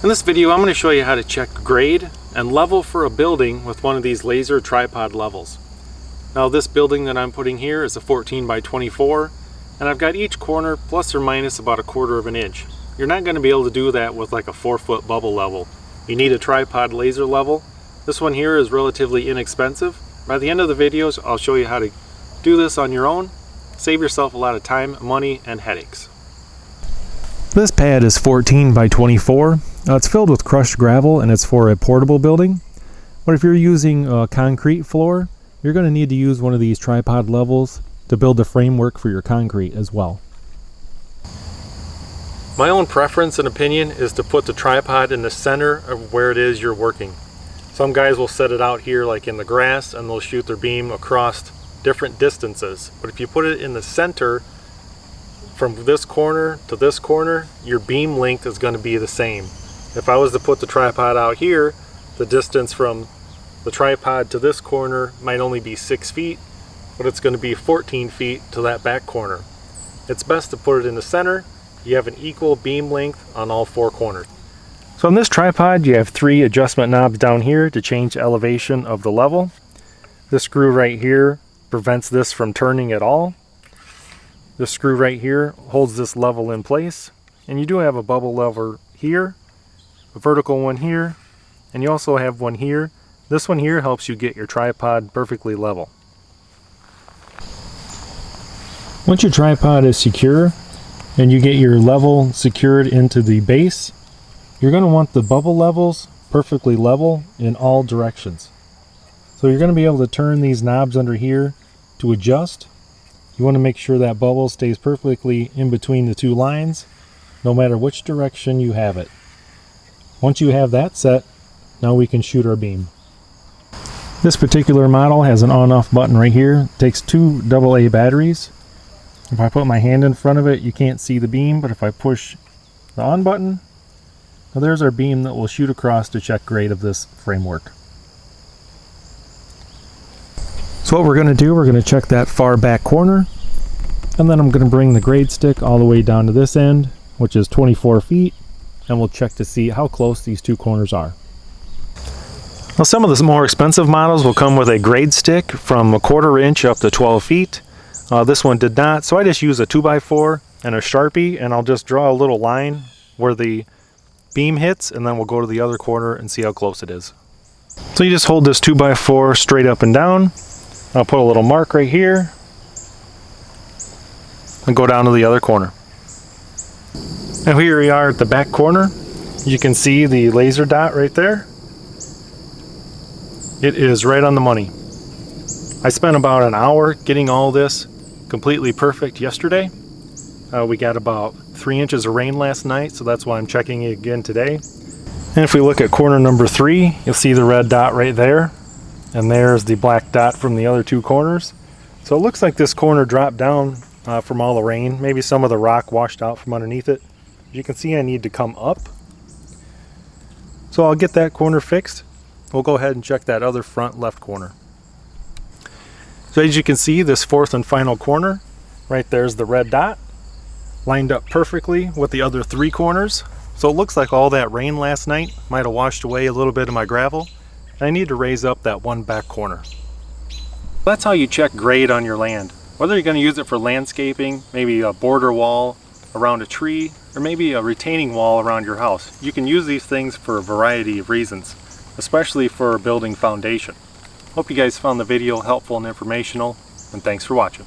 In this video, I'm going to show you how to check grade and level for a building with one of these laser tripod levels. Now this building that I'm putting here is a 14 by 24, and I've got each corner plus or minus about 1/4 of an inch. You're not going to be able to do that with like a 4-foot bubble level. You need a tripod laser level. This one here is relatively inexpensive. By the end of the videos, I'll show you how to do this on your own. Save yourself a lot of time, money, and headaches. This pad is 14 by 24. It's filled with crushed gravel and it's for a portable building. But if you're using a concrete floor, you're going to need to use one of these tripod levels to build the framework for your concrete as well. My own preference and opinion is to put the tripod in the center of where it is you're working. Some guys will set it out here like in the grass and they'll shoot their beam across different distances. But if you put it in the center, from this corner to this corner, your beam length is going to be the same. If I was to put the tripod out here, the distance from the tripod to this corner might only be 6 feet, but it's going to be 14 feet to that back corner. It's best to put it in the center. You have an equal beam length on all 4 corners. So on this tripod, you have 3 adjustment knobs down here to change the elevation of the level. This screw right here prevents this from turning at all. This screw right here holds this level in place, and you do have a bubble lever here, a vertical one here, and you also have one here. This one here helps you get your tripod perfectly level. Once your tripod is secure and you get your level secured into the base, you're going to want the bubble levels perfectly level in all directions. So you're going to be able to turn these knobs under here to adjust. You want to make sure that bubble stays perfectly in between the 2 lines, no matter which direction you have it. Once you have that set, now we can shoot our beam. This particular model has an on-off button right here. It takes 2 AA batteries. If I put my hand in front of it, you can't see the beam, but if I push the on button, now there's our beam that will shoot across to check grade of this framework. So what we're going to do, we're going to check that far back corner, and then I'm going to bring the grade stick all the way down to this end, which is 24 feet, and we'll check to see how close these 2 corners are. Now some of the more expensive models will come with a grade stick from 1/4 inch up to 12 feet. This one did not, so I just use a 2x4 and a Sharpie, and I'll just draw a little line where the beam hits, and then we'll go to the other corner and see how close it is. So you just hold this 2x4 straight up and down. I'll put a little mark right here and go down to the other corner. And here we are at the back corner. You can see the laser dot right there. It is right on the money. I spent about an hour getting all this completely perfect yesterday. We got about 3 inches of rain last night, so that's why I'm checking it again today. And if we look at corner number 3, you'll see the red dot right there. And there's the black dot from the other 2 corners. So it looks like this corner dropped down from all the rain. Maybe some of the rock washed out from underneath it. As you can see, I need to come up. So I'll get that corner fixed. We'll go ahead and check that other front left corner. So as you can see, this 4th and final corner, right there's the red dot, lined up perfectly with the other 3 corners. So it looks like all that rain last night might have washed away a little bit of my gravel. I need to raise up that one back corner. That's how you check grade on your land. Whether you're going to use it for landscaping, maybe a border wall around a tree, or maybe a retaining wall around your house. You can use these things for a variety of reasons, especially for building foundation. Hope you guys found the video helpful and informational, and thanks for watching.